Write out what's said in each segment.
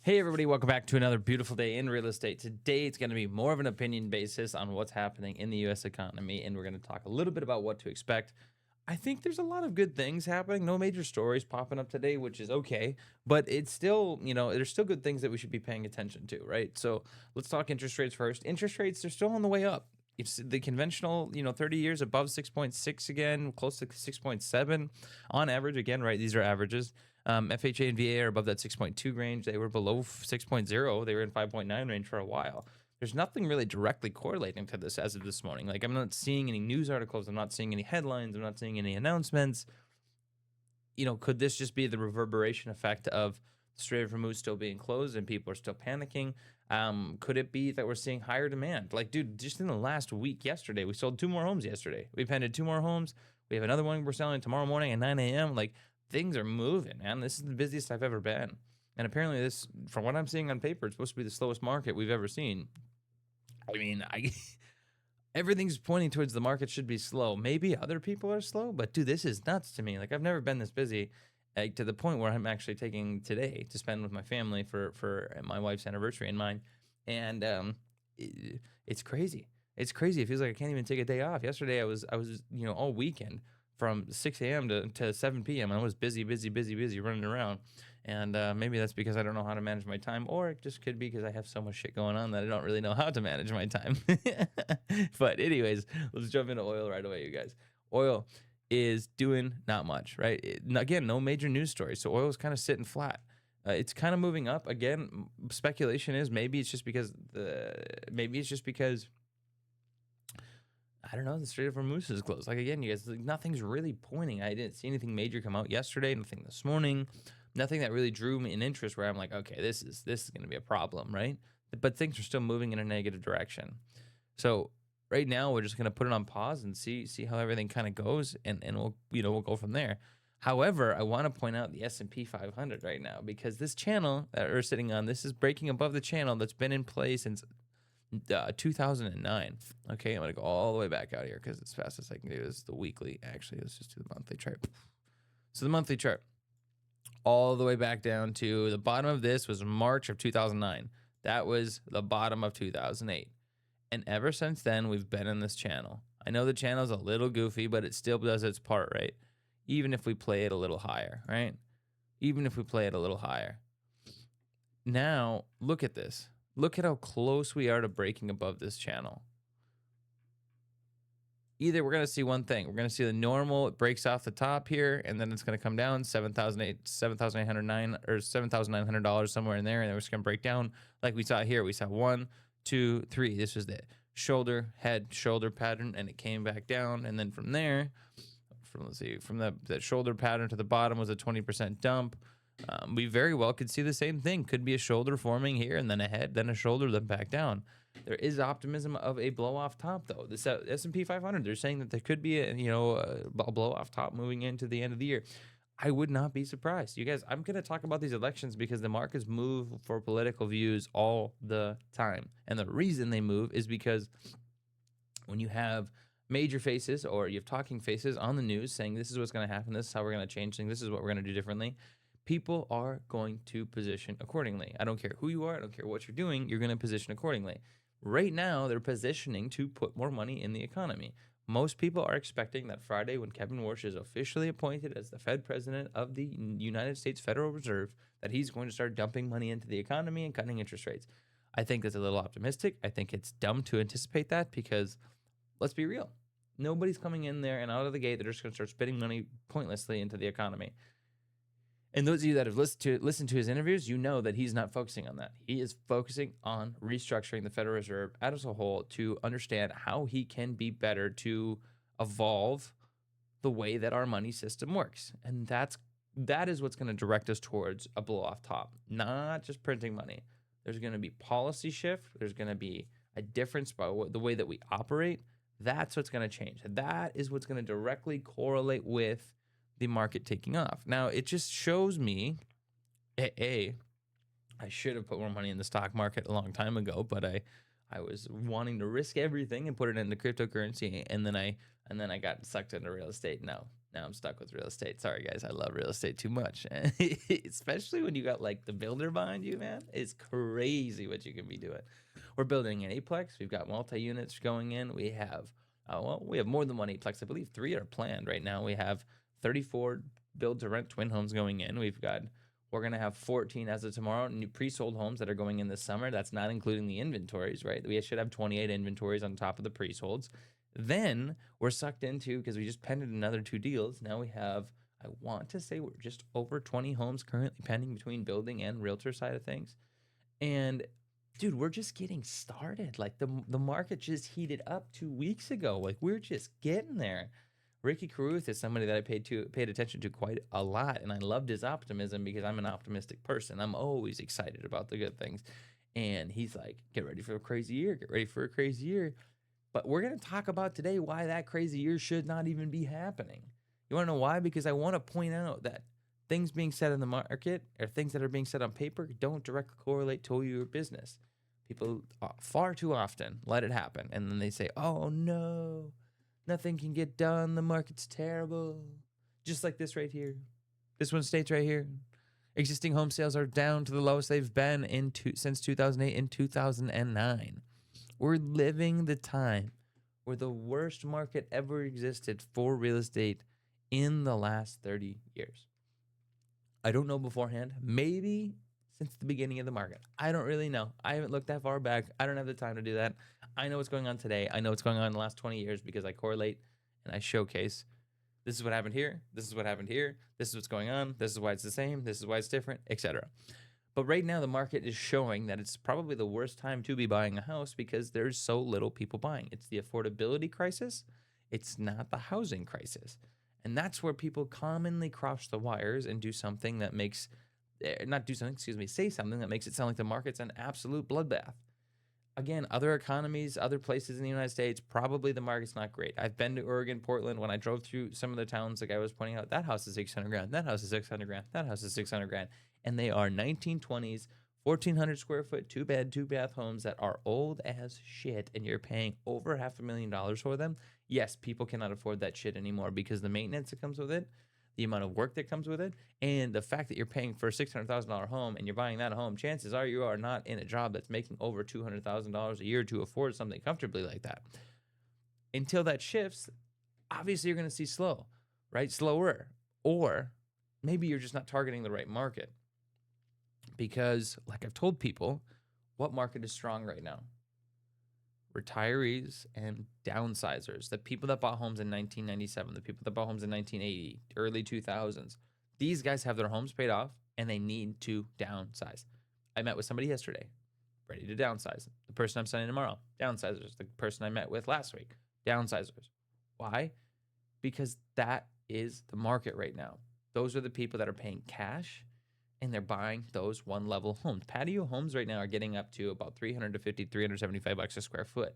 Hey everybody, welcome back to another beautiful day in real estate. Today it's going to be more of an opinion basis on what's happening in the US economy, and we're going to talk a little bit about what to expect. I think there's a lot of good things happening. No major stories popping up today, which is okay, but it's still, there's still good things that we should be paying attention to, right? So let's talk interest rates first. Interest rates, they're still on the way up. It's the conventional, 30 years above 6.6 again, close to 6.7 on average again, right? These are averages. FHA and VA are above that 6.2 range. They were below 6.0. They were in 5.9 range for a while. There's nothing really directly correlating to this as of this morning. Like, I'm not seeing any news articles. I'm not seeing any headlines. I'm not seeing any announcements. Could this just be the reverberation effect of the Strait of Hormuz still being closed and people are still panicking? Could it be that we're seeing higher demand? Like, dude, just in the last week, yesterday, we sold 2 more homes yesterday. We pended 2 more homes. We have another one we're selling tomorrow morning at 9 a.m. Like, things are moving, man. This is the busiest I've ever been. And apparently this, from what I'm seeing on paper, it's supposed to be the slowest market we've ever seen. I mean, everything's pointing towards the market should be slow. Maybe other people are slow, but dude, this is nuts to me. Like, I've never been this busy, to the point where I'm actually taking today to spend with my family for my wife's anniversary and mine. And it's crazy. It's crazy. It feels like I can't even take a day off. Yesterday I was all weekend from 6 a.m. to 7 p.m. I was busy running around. And maybe that's because I don't know how to manage my time, or it just could be because I have so much shit going on that I don't really know how to manage my time. But anyways, let's jump into oil right away, you guys. Oil is doing not much, right? Again, no major news stories. So oil is kind of sitting flat. It's kind of moving up. Again, speculation is maybe it's just because I don't know, the Strait of Hormuz is closed. Like, again, you guys, like, nothing's really pointing. I didn't see anything major come out yesterday, nothing this morning, nothing that really drew me an interest where I'm like, okay, this is going to be a problem, right? But things are still moving in a negative direction. So right now we're just going to put it on pause and see how everything kind of goes, and we'll go from there. However, I want to point out the S&P 500 right now, because this channel that we're sitting on, this is breaking above the channel that's been in place since 2009. Okay, I'm gonna go all the way back out here because it's fast as I can do this. The weekly, actually, let's just do the monthly chart. So the monthly chart, all the way back down to the bottom of this was March of 2009. That was the bottom of 2008, and ever since then we've been in this channel. I know the channel's a little goofy, but it still does its part, right? Even if we play it a little higher, right? Even if we play it a little higher. Now look at this. Look at how close we are to breaking above this channel. Either we're going to see one thing. We're going to see the normal, it breaks off the top here, and then it's going to come down $7,809 or $7,900 somewhere in there, and then we're just going to break down like we saw here. We saw 1, 2, 3. This was the shoulder, head, shoulder pattern, and it came back down. And then from there, from that shoulder pattern to the bottom was a 20% dump. We very well could see the same thing. Could be a shoulder forming here, and then a head, then a shoulder, then back down. There is optimism of a blow-off top, though. This S&P 500, they're saying that there could be a blow-off top moving into the end of the year. I would not be surprised. You guys, I'm going to talk about these elections because the markets move for political views all the time. And the reason they move is because when you have major faces or you have talking faces on the news saying this is what's going to happen, this is how we're going to change things, this is what we're going to do differently, people are going to position accordingly. I don't care who you are. I don't care what you're doing. You're going to position accordingly. Right now, they're positioning to put more money in the economy. Most people are expecting that Friday, when Kevin Warsh is officially appointed as the Fed president of the United States Federal Reserve, that he's going to start dumping money into the economy and cutting interest rates. I think that's a little optimistic. I think it's dumb to anticipate that because, let's be real, nobody's coming in there and out of the gate. They're just going to start spitting money pointlessly into the economy. And those of you that have listened to his interviews, you know that he's not focusing on that. He is focusing on restructuring the Federal Reserve as a whole to understand how he can be better to evolve the way that our money system works. And that is what's going to direct us towards a blow-off top, not just printing money. There's going to be policy shift. There's going to be a difference by the way that we operate. That's what's going to change. That is what's going to directly correlate with the market taking off. Now, it just shows me, I should have put more money in the stock market a long time ago, but I was wanting to risk everything and put it into cryptocurrency, and then I got sucked into real estate. No, Now I'm stuck with real estate. Sorry, guys. I love real estate too much. Especially when you got like the builder behind you, man. It's crazy what you can be doing. We're building an eightplex. We've got multi-units going in. We have, we have more than one eightplex. I believe 3 are planned right now. We have 34 build to rent twin homes going in. We're going to have 14 as of tomorrow, new pre-sold homes that are going in this summer. That's not including the inventories, right? We should have 28 inventories on top of the pre-solds. Then we're sucked into, because we just pended another 2 deals. Now we have, I want to say we're just over 20 homes currently pending between building and realtor side of things. And dude, we're just getting started. Like the market just heated up 2 weeks ago. Like we're just getting there. Ricky Caruth is somebody that I paid attention to quite a lot, and I loved his optimism because I'm an optimistic person. I'm always excited about the good things. And he's like, get ready for a crazy year. Get ready for a crazy year. But we're going to talk about today why that crazy year should not even be happening. You want to know why? Because I want to point out that things being said in the market or things that are being said on paper don't directly correlate to your business. People far too often let it happen. And then they say, oh no, nothing can get done. The market's terrible. Just like this right here. This one states right here. Existing home sales are down to the lowest they've been since 2008 and 2009. We're living the time where the worst market ever existed for real estate in the last 30 years. I don't know beforehand. Maybe since the beginning of the market. I don't really know. I haven't looked that far back. I don't have the time to do that. I know what's going on today. I know what's going on in the last 20 years because I correlate and I showcase. This is what happened here. This is what happened here. This is what's going on. This is why it's the same. This is why it's different, etc. But right now, the market is showing that it's probably the worst time to be buying a house because there's so little people buying. It's the affordability crisis. It's not the housing crisis. And that's where people commonly cross the wires and do something that makes, say something that makes it sound like the market's an absolute bloodbath. Again, other economies, other places in the United States, probably the market's not great. I've been to Oregon, Portland. When I drove through some of the towns, the guy was pointing out, that house is 600 grand, that house is 600 grand, that house is 600 grand. And they are 1920s, 1,400 square foot, 2-bed, 2-bath homes that are old as shit, and you're paying over $500,000 for them. Yes, people cannot afford that shit anymore because the maintenance that comes with it, the amount of work that comes with it, and the fact that you're paying for a $600,000 home and you're buying that home, chances are you are not in a job that's making over $200,000 a year to afford something comfortably like that. Until that shifts, obviously you're going to see slower, or maybe you're just not targeting the right market. Because, like I've told people, what market is strong right now? Retirees and downsizers, the people that bought homes in 1997, the people that bought homes in 1980, early 2000s. These guys have their homes paid off and they need to downsize. I met with somebody yesterday, ready to downsize. The person I'm sending tomorrow, downsizers. The person I met with last week, downsizers. Why? Because that is the market right now. Those are the people that are paying cash and they're buying those one-level homes. Patio homes right now are getting up to about $350, $375 a square foot.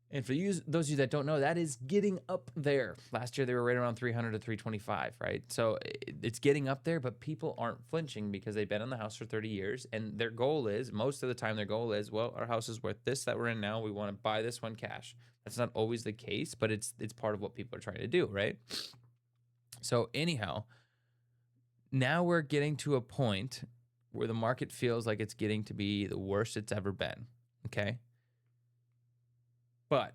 And for those of you that don't know, that is getting up there. Last year, they were right around $300 to $325, right? So it's getting up there, but people aren't flinching because they've been in the house for 30 years. And their goal is, most of the time, well, our house is worth this that we're in now. We want to buy this one cash. That's not always the case, but it's part of what people are trying to do, right? So anyhow, now we're getting to a point where the market feels like it's getting to be the worst it's ever been, okay? But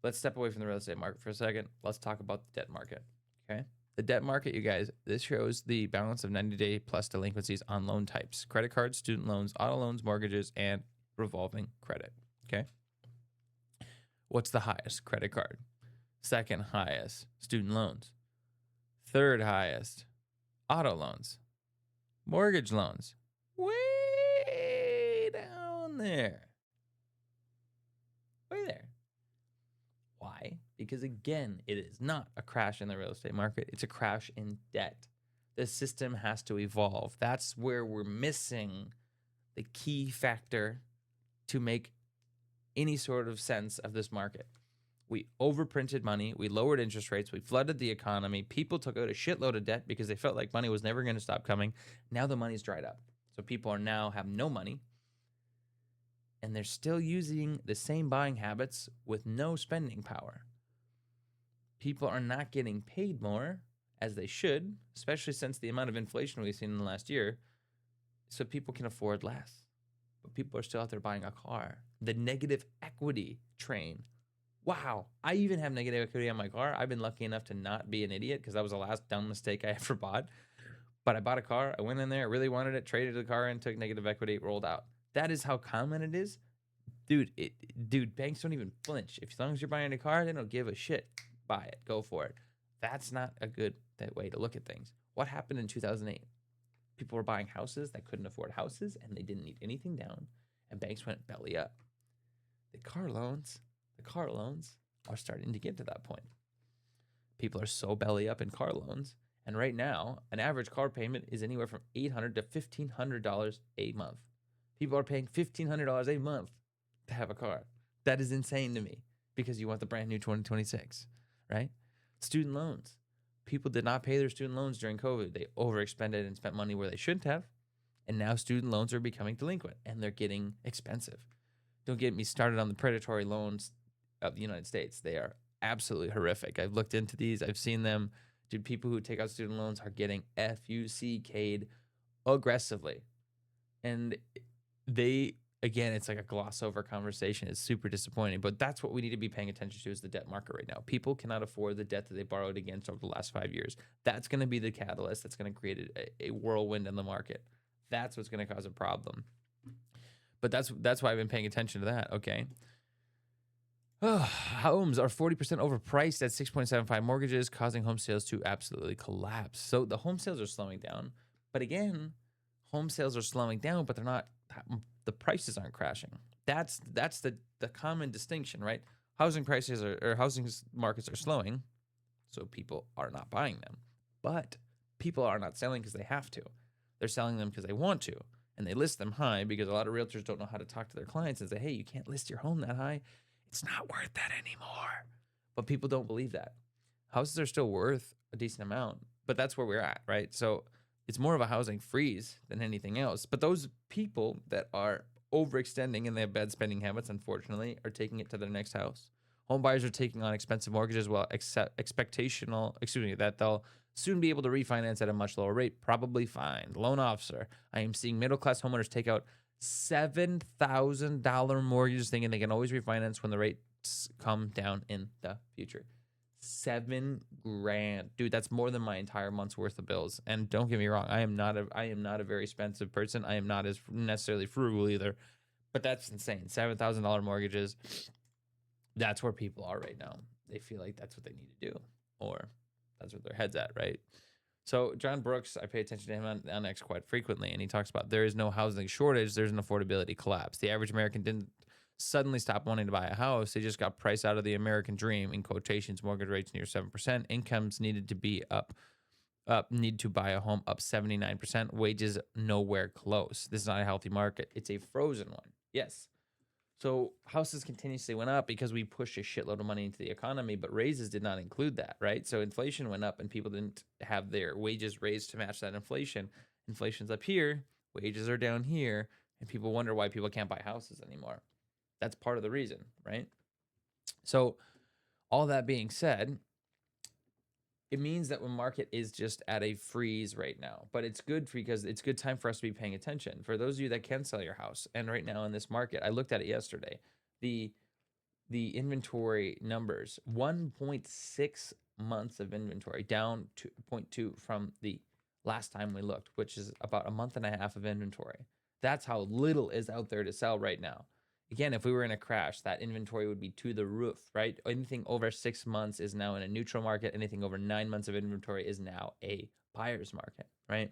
let's step away from the real estate market for a second. Let's talk about the debt market, okay? The debt market, you guys, this shows the balance of 90-day plus delinquencies on loan types: credit cards, student loans, auto loans, mortgages, and revolving credit, okay? What's the highest? Credit card. Second highest, student loans. Third highest, auto loans. Mortgage loans, way down there. Way there. Why? Because again, it is not a crash in the real estate market. It's a crash in debt. The system has to evolve. That's where we're missing the key factor to make any sort of sense of this market. We overprinted money. We lowered interest rates. We flooded the economy. People took out a shitload of debt because they felt like money was never going to stop coming. Now the money's dried up. So people are now have no money. And they're still using the same buying habits with no spending power. people are not getting paid more as they should, especially since the amount of inflation we've seen in the last year. So people can afford less, but people are still out there buying a car. The negative equity train. Wow. I even have negative equity on my car. I've been lucky enough to not be an idiot because that was the last dumb mistake I ever bought. But I bought a car. I went in there. I really wanted it. Traded the car in, took negative equity, rolled out. That is how common it is. Dude, banks don't even flinch. As long as you're buying a car, they don't give a shit. Buy it. Go for it. That's not a good way to look at things. What happened in 2008? People were buying houses that couldn't afford houses, and they didn't need anything down, and banks went belly up. The car loans are starting to get to that point. People are so belly up in car loans, and right now, an average car payment is anywhere from $800 to $1,500 a month. People are paying $1,500 a month to have a car. That is insane to me because you want the brand new 2026, right? Student loans. People did not pay their student loans during COVID. They overexpended and spent money where they shouldn't have. And now student loans are becoming delinquent and they're getting expensive. Don't get me started on the predatory loans of the United States. They are absolutely horrific. I've looked into these. I've seen them. Dude, people who take out student loans are getting FUCK'd aggressively. And again, it's like a gloss over conversation. It's super disappointing, but that's what we need to be paying attention to is the debt market right now. People cannot afford the debt that they borrowed against over the last 5 years. That's going to be the catalyst that's going to create a whirlwind in the market. That's what's going to cause a problem. But that's why I've been paying attention to that. Okay. Homes are 40% overpriced at 6.75 mortgages, causing home sales to absolutely collapse. So the home sales are slowing down. But again, home sales are slowing down, but they're not. The prices aren't crashing. That's the common distinction, right? Housing prices or housing markets are slowing, so people are not buying them. But people are not selling because they have to. They're selling them because they want to, and they list them high because a lot of realtors don't know how to talk to their clients and say, "Hey, you can't list your home that high. It's not worth that anymore." But people don't believe that. Houses are still worth a decent amount, but that's where we're at, right? So it's more of a housing freeze than anything else. But those people that are overextending and they have bad spending habits, unfortunately, are taking it to their next house. Home buyers are taking on expensive mortgages while that they'll soon be able to refinance at a much lower rate. Probably fine. Loan officer. I am seeing middle-class homeowners take out $7,000 mortgages thinking they can always refinance when the rates come down in the future. $7,000, dude. That's more than my entire month's worth of bills. And don't get me wrong, I am not a very expensive person. I am not as necessarily frugal either, but that's insane. $7,000 mortgages. That's where people are right now. They feel like that's what they need to do, or that's where their head's at, right? So John Brooks, I pay attention to him on X quite frequently, and he talks about there is no housing shortage. There's an affordability collapse. The average American didn't suddenly stop wanting to buy a house. They just got priced out of the American dream. In quotations, mortgage rates near 7%. Incomes needed to be need to buy a home up 79%. Wages nowhere close. This is not a healthy market. It's a frozen one. Yes. So houses continuously went up because we pushed a shitload of money into the economy, but raises did not include that, right? So inflation went up and people didn't have their wages raised to match that inflation. Inflation's up here, wages are down here, and people wonder why people can't buy houses anymore. That's part of the reason, right? So all that being said, it means that the market is just at a freeze right now, but it's good because it's good time for us to be paying attention. For those of you that can sell your house, and right now in this market, I looked at it yesterday, the inventory numbers, 1.6 months of inventory, down to 0.2 from the last time we looked, which is about a month and a half of inventory. That's how little is out there to sell right now. Again, if we were in a crash, that inventory would be to the roof, right? Anything over 6 months is now in a neutral market. Anything over 9 months of inventory is now a buyer's market, right?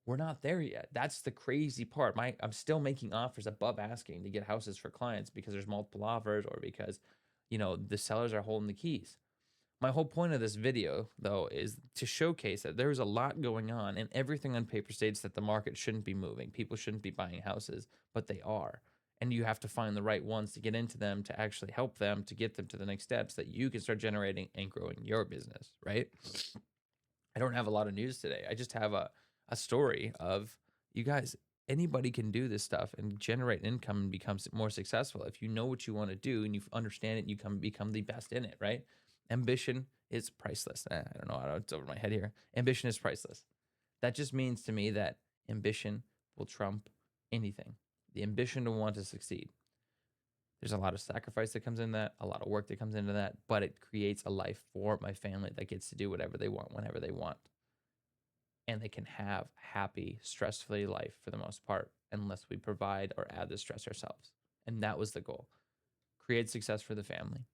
We're not there yet. That's the crazy part. I'm still making offers above asking to get houses for clients because there's multiple offers or because, the sellers are holding the keys. My whole point of this video, though, is to showcase that there's a lot going on, and everything on paper states that the market shouldn't be moving. People shouldn't be buying houses, but they are. And you have to find the right ones to get into them to actually help them to get them to the next steps that you can start generating and growing your business, right? I don't have a lot of news today. I just have a story of, you guys, anybody can do this stuff and generate income and become more successful if you know what you want to do and you understand it and you become the best in it, right? Ambition is priceless. I don't know. It's over my head here. Ambition is priceless. That just means to me that ambition will trump anything. The ambition to want to succeed. There's a lot of sacrifice that comes in that, a lot of work that comes into that, but it creates a life for my family that gets to do whatever they want, whenever they want. And they can have happy, stress-free life for the most part, unless we provide or add the stress ourselves. And that was the goal. Create success for the family.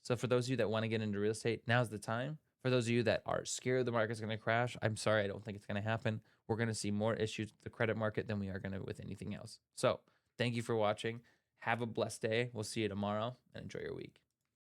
So for those of you that want to get into real estate, now's the time. For those of you that are scared the market's going to crash, I'm sorry, I don't think it's going to happen. We're going to see more issues with the credit market than we are going to with anything else. So thank you for watching. Have a blessed day. We'll see you tomorrow and enjoy your week.